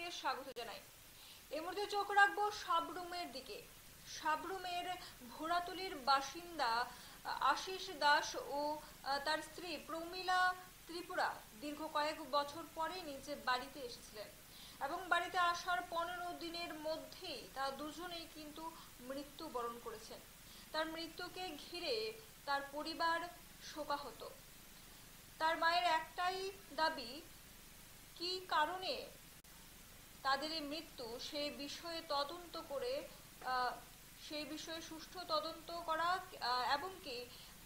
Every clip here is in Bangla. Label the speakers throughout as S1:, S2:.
S1: আপনাদের স্বাগত জানাই। এই মুহূর্তে চোখ রাখবো সাবরুমের দিকে। সাবরুমের ভোরাতুলির বাসিন্দা আশিস দাস ও তার স্ত্রী প্রমীলা ত্রিপুরা দীর্ঘ কয়েক বছর পরে নিজের বাড়িতে এসেছিলেন এবং বাড়িতে আসার 15 দিনের মধ্যেই তারা দুজনেই কিন্তু মৃত্যুবরণ করেছেন। তার মৃত্যুকে ঘিরে তার পরিবার শোকাহত। তার মায়ের একটাই দাবি, কি কারণে তাদের এই মৃত্যু সেই বিষয়ে তদন্ত করে সেই বিষয়ে সুষ্ঠু তদন্ত করা এবং কি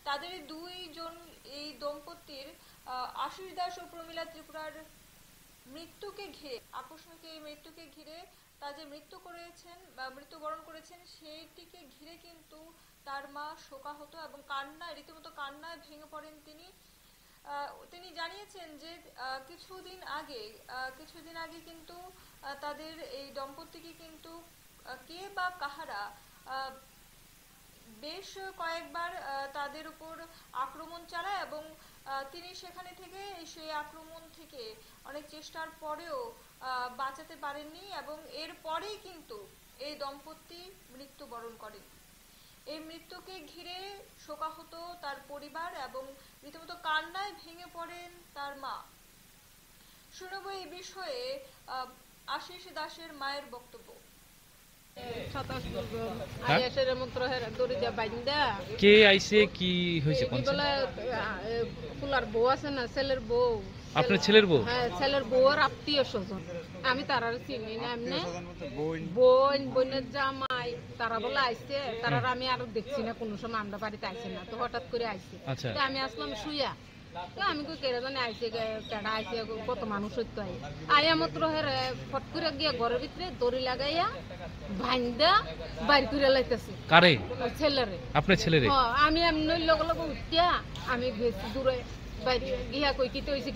S1: তাদের দুইজন এই দম্পতির আশিস দাস ও প্রমীলা ত্রিপুরার মৃত্যুকে ঘিরে আকস্মিক এই মৃত্যুকে ঘিরে তারা যে মৃত্যুবরণ করেছেন সেইটিকে ঘিরে কিন্তু তার মা শোকাহত এবং রীতিমতো কান্নায় ভেঙে পড়েন। তিনি জানিয়েছেন যে কিছুদিন আগে কিন্তু তাদের এই দম্পতিকে কিন্তু কে বা কাহারা বেশ কয়েকবার তাদের উপর আক্রমণ চালায় এবং তিনি সেখানে থেকে সেই আক্রমণ থেকে অনেক চেষ্টার পরেও বাঁচাতে পারেননি এবং এরপরেই কিন্তু এই দম্পতি মৃত্যুবরণ করেন। এই মৃত্যুকে ঘিরে শোকাহত তার পরিবার এবং রীতিমতো কান্নায় ভেঙে পড়েন তার মা। শুনবো এই বিষয়ে আশিস দাসের মায়ের বক্তব্য।
S2: কে আইছে, কি হয়েছে?
S3: ফুলার বউ আছে না, ছেলের বউ।
S2: আপনার ছেলের বউ?
S3: হ্যাঁ, ছেলের বউর আত্মীয় স্বজন। আমি তারা চিনি না, এমনি বোনের জামাই তারা বলে আইছে। তারা আমি আরো দেখছি না, কোনো সময় আমরা বাড়িতে আইছে না, তো হঠাৎ করে আইছে। আমি আসলাম শুইয়া, তো আমি কেড়ে জানি আইছে, কেডা আইছে, কত মানুষ হইতো আইয়া মাত্র হেরে ফট করে গিয়া ঘরের ভিতরে দড়ি লাগাইয়া ভাইন্দা বাইর করে লাইতেছে।
S2: কারে?
S3: ছেলেরে।
S2: আপনার ছেলেরে?
S3: আমি এমনি লগে লগে উঠিয়া আমি গেছি দূরে বাইরে গিয়া কই কিতে হইছে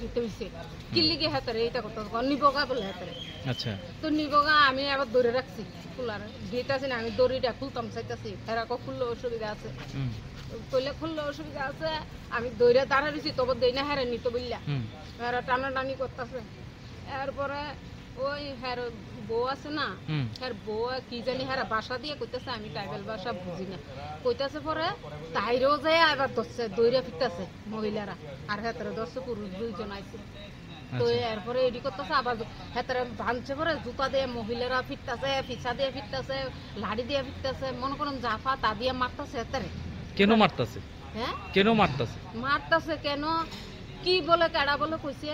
S3: কিল্লি গিয়ে হাতারে এইটা কথা নিবগা বলে হাতারে।
S2: আচ্ছা,
S3: তো নিবগা আমি আবার ধরে রাখছি ফুলার গেট আছে না, আমি দড়িটা খুলতাম চাইতেছি, এরা খুললে অসুবিধা আছে, কইলে খুললে অসুবিধা আছে। আমি দৌড়ে দাঁড়া দিছি, তবে দেই না হেরে নিতে বললা হেরা টানাটানি করতেছে। এরপরে ওই হের বউ আছে না, হের বউ কি জানি হেরা বাসা দিয়ে কইতেছে, আমি ট্রাইবেল ভাষা বুঝি না, কইতেছে পরে তাইরেও যায় এবার ধরছে, দৌড়ে ফিরতেছে মহিলারা, আর হেতারে ধরছে পুরুষ দুইজন আইছে। তো এরপরে এডি করতেছে, আবার হেতারে ভাঙছে পরে জুতা দিয়ে মহিলারা ফিরতেছে, পিছা দিয়ে ফিরতেছে, লাড়ি দিয়ে ফিরতেছে, মনে করেন জাফা তা দিয়ে মারতেছে। হেতারে কেন মারতেছে? হ্যাঁ, কেন মারতেছে কেন কি বলে কেডা বলে কইছে,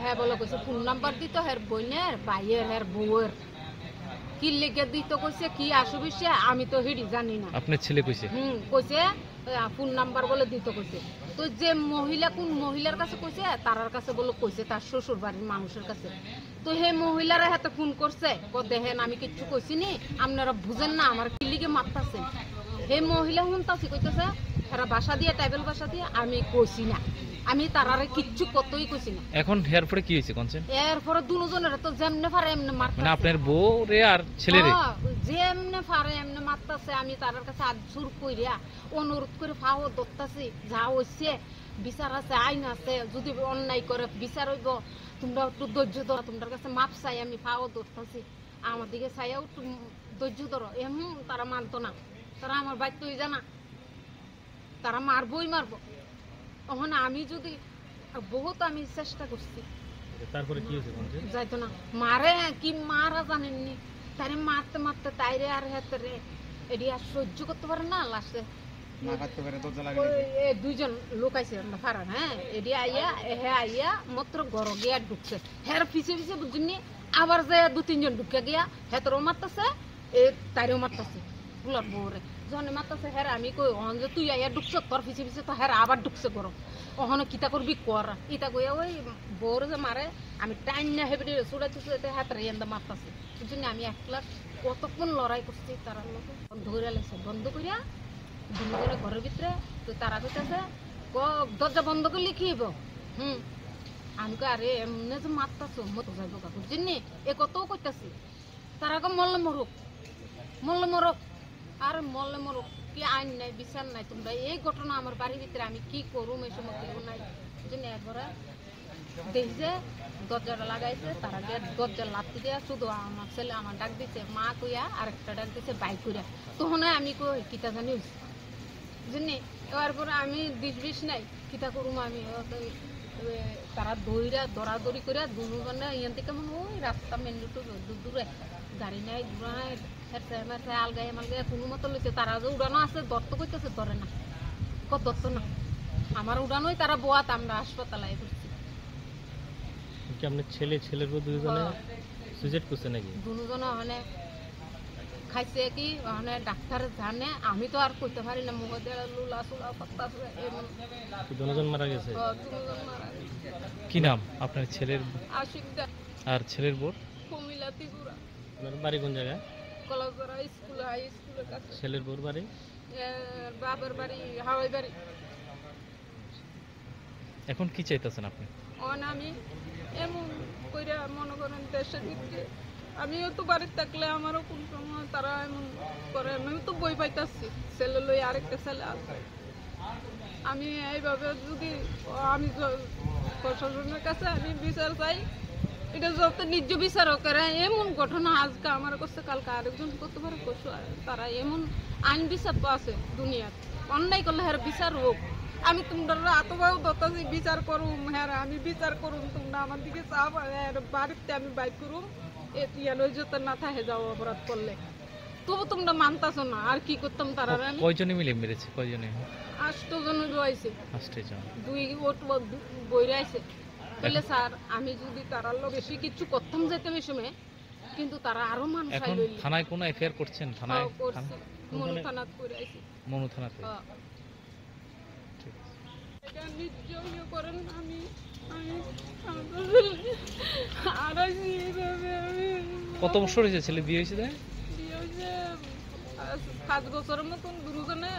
S3: হ্যাঁ বলে কইছে ফোন নাম্বার দিত হের বোনের ভাইয়ের হের বউয়ের, কি লেগে দিত কইছে, কি আসবিছে আমি তো হিডি জানি না।
S2: আপনার ছেলে কইছে?
S3: কইছে ফোন নাম্বার বলে দিত কইছে। তো যে মহিলা কোন মহিলার কাছে কইছে, তারার কাছে বলে কইছে তার শ্বশুর বাড়ির মানুষের কাছে। তো হে মহিলারা হাতে ফোন করছে, দেখেন আমি কিচ্ছু কইছি নি, আপনারা বুঝেন না আমার কি লিগে মারতাছে। হে মহিলা শুনতাছি কইতেছে এরা বাসা দিয়ে ট্রাইবেল বাসা দিয়ে আমি কইছি না, আমি তারারে কিচ্ছু কতই কইছি না।
S2: এখন এরপরে কি হইছে কোনছেন?
S3: এরপরে দুজনের তো যেমনে পারে এমনে মারতাছে,
S2: মানে আপনার বউ রে আর ছেলেরে
S3: যেমনে পারে এমনে মারতাছে। আমি তারার কাছে হাত জোর কইরা অনুরোধ করে ফাও ধরতাছি, যা হইছে বিচার আছে, আইন আছে, যদি অন্যায় করে বিচার হইব, তোমরা একটু ধৈর্য ধরো, তোমার কাছে মাপ চাই, আমি ফাও ধরতাছি, আমার দিকে চাইয়াও একটু ধৈর্য ধরো। তারা মানতো না, তারা আমার বাইর তুই জানা, তারা মারবই মারবো। তখন আমি যদি বহুত আমি চেষ্টা করছি,
S2: তারপরে কি হয়েছে?
S3: যাইতো না, মারে কি মারা জানেননি, তারে মারতে মারতে তাইরে আর হেতরে এটি আর সহ্য করতে পারে না। লাস্টে দুইজন লোক আইছে ফারান, হ্যাঁ এটি আইয়া মাত্র ঘর গিয়া ঢুকছে, হ্যাঁ পিছে পিছে বুঝিনি, আবার যে 2-3 জন ঢুকে গিয়া হেতরও মারতেছে, তাইরেও মারতেছে ফুলার বউরে। যখন মারতেছে হ্যাঁ আমি কই অহন যে তুই আইয়া ঢুকছ, তোর পিছে পিছে তো হ্যাঁ আবার ঢুকছে গরম, ওখানে কিতা করবি কর, ইটা কইয়া ওই বউরে যে মারে আমি টাইম না হেবে ছুটাইতে হাতের এন্দা মারতেছে। এই জন্য আমি একলা কতক্ষণ লড়াই করছি, তারা লোক ধরে লাগছে বন্ধ করিয়া দুজনে ঘরের ভিতরে। তো তারা কইতেছে দরজা বন্ধ করলে কি হইব, আমি কই আরে এমনি যে মারতেছ মতো যাইব কাকু বুঝিনি, এ কতও করতেছি। তারা কো মরলে মরুক, আর মরলে মরুক, কি আইন নাই বিচার নাই, তোমরা এই ঘটনা আমার বাড়ির ভিতরে আমি কি করুম এই সময় কেউ নাই। জন্য একবারে দেখি যে দরজাটা লাগাইছে, তার আগে দরজা লাত্তি দিয়া শুধু আমার ছেলে আমার ডাক দিছে মা কইয়া, আরেকটা ডাক দিছে বাইক কইয়া। তখন আমি কই কিতা জানি হইছে বুঝলি। এবার পরে আমি বিষ নাই কিতা করুম আমি। তারা দৌড়াদৌড়ি করে দুজনে ইয়ান থেকে মনে ওই রাস্তা মেন রুটে দূরে গাড়ি নাই ঘোড়া নাই হেরছে মারছে আলগায় মালগায় কোনো মতো লইছে। তারা যে উড়ানো আছে দত্ত করতেছে ধরে না, কত দত্ত না আমার উড়ানোই তারা বোয়াত আমরা হাসপাতালে করছি।
S2: কি আপনার ছেলের বউ দুজনে সুইসাইড করছে নাকি?
S3: দুজনে মানে খাইছে কি মানে ডাক্তার জানে, আমি তো আর কইতে পারি না। মুখ দিয়ে লুলা চুলা পাত্তা এমন
S2: দুজন মারা গেছে।
S3: দুজন মারা গেছে।
S2: কি নাম আপনার ছেলের
S3: আশিক দা
S2: আর ছেলের বোর?
S3: কুমিল্লা ত্রিপুরা
S2: আপনার বাড়ি কোন জায়গায়?
S3: কলাজরা স্কুল হাই স্কুলের কাছে।
S2: ছেলের বোর বাড়ি?
S3: বাবার বাড়ি হাওয়াই বাড়ি।
S2: এখন কি চাইতেছেন আপনি?
S3: আমি এমন কইরা মনে করেন দেশে দিকে আমিও তো বাড়িতে থাকলে আমারও কোন সময় তারা এমন করে। আমি তো বই পাইতাছি ছেলে লই আরেকটা ছেলে আছে। আমি এইভাবে যদি আমি প্রশাসনের কাছে আমি বিচার চাই, এটা যত নিজ বিচার করে। এমন ঘটনা আজকে আমার কাছে কালকে আরেকজন করতে পারে তারা এমন আইন বিচার তো আছে দুনিয়ার। অন্যায় করলে হ্যাঁ বিচার হোক। আমি তোমরা আতবাও দতাছি বিচার করুম, হ্যাঁ আমি বিচার করুম, তোমরা আমার দিকে চাপ বাড়িতে আমি বাইক করুম ইয়ালই যত না থাকে যাও অপরাধ করলে। তবু তোমরা মানতাছো না, আর কি করতাম তারা। আমি
S2: কয়জনে মিলে মেরেছে? কয়জনে?
S3: 8 জন রয়েছে,
S2: 8 জন।
S3: 2 ওট বইরে আছে বলে স্যার আমি যদি তারার লোক বেশি কিছু করতাম যেতাম এই সময়, কিন্তু তারা আরো মানুষ
S2: এখন থানায় কোনো এফআইআর করছেন? থানায়
S3: মনু থানাত করে আইছি।
S2: মনু থানাতে?
S3: এটা নিশ্চয় করেন। আমি আর
S2: কত বছর হয়েছে ছেলে বিয়ে হয়েছে?
S3: বিয়ে হয়েছে 5 বছরের মতন দুজনে।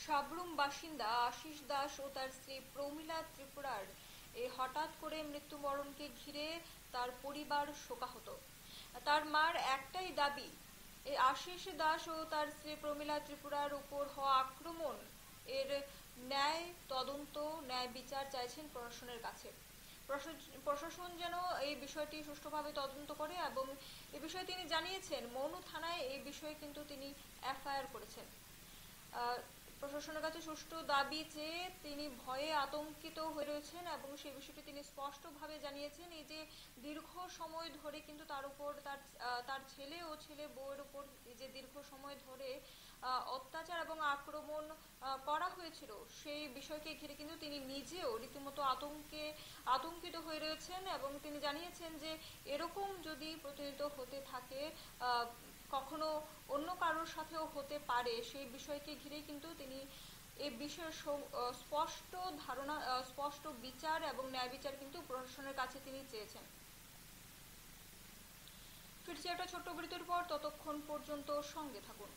S1: সাবরুম বাসিন্দা আশিস দাস ও তার স্ত্রী প্রমিলা ত্রিপুরার এই হঠাৎ করে মৃত্যুবরণকে ঘিরে তার পরিবার শোকাহত। তার মার একটাই দাবি, এই আশিস দাস ও তার স্ত্রী প্রমিলা ত্রিপুরার উপর হওয়া আক্রমণ এর ন্যায় তদন্ত, ন্যায় বিচার চাইছেন প্রশাসনের কাছে। প্রশাসন যেন এই বিষয়টি সুষ্ঠুভাবে তদন্ত করে এবং এই বিষয়ে তিনি জানিয়েছেন মনু থানায় এই বিষয়ে কিন্তু তিনি এফআইআর করেছেন। প্রশাসনের কাছে সুষ্ঠু দাবি চেয়ে তিনি ভয়ে আতঙ্কিত হয়ে রয়েছেন এবং সেই বিষয়টি তিনি স্পষ্টভাবে জানিয়েছেন। এই যে দীর্ঘ সময় ধরে কিন্তু তার উপর তার ছেলে ও ছেলে বউয়ের উপর এই যে দীর্ঘ সময় ধরে অত্যাচার এবং আক্রমণ করা হয়েছিল, সেই বিষয়কে ঘিরে কিন্তু তিনি নিজেও রীতিমতো আতঙ্কিত হয়ে রয়েছেন এবং তিনি জানিয়েছেন যে এরকম যদি প্রতিনিয়ত হতে থাকে, কখনো অন্য কারোর সাথেও হতে পারে, সেই বিষয়কে ঘিরে কিন্তু তিনি এই বিষয়ের স্পষ্ট ধারণা, স্পষ্ট বিচার এবং ন্যায় বিচার কিন্তু প্রশাসনের কাছে তিনি চেয়েছেন। ফিরছি একটা ছোট্ট বিরতির পর, ততক্ষণ পর্যন্ত সঙ্গে থাকুন।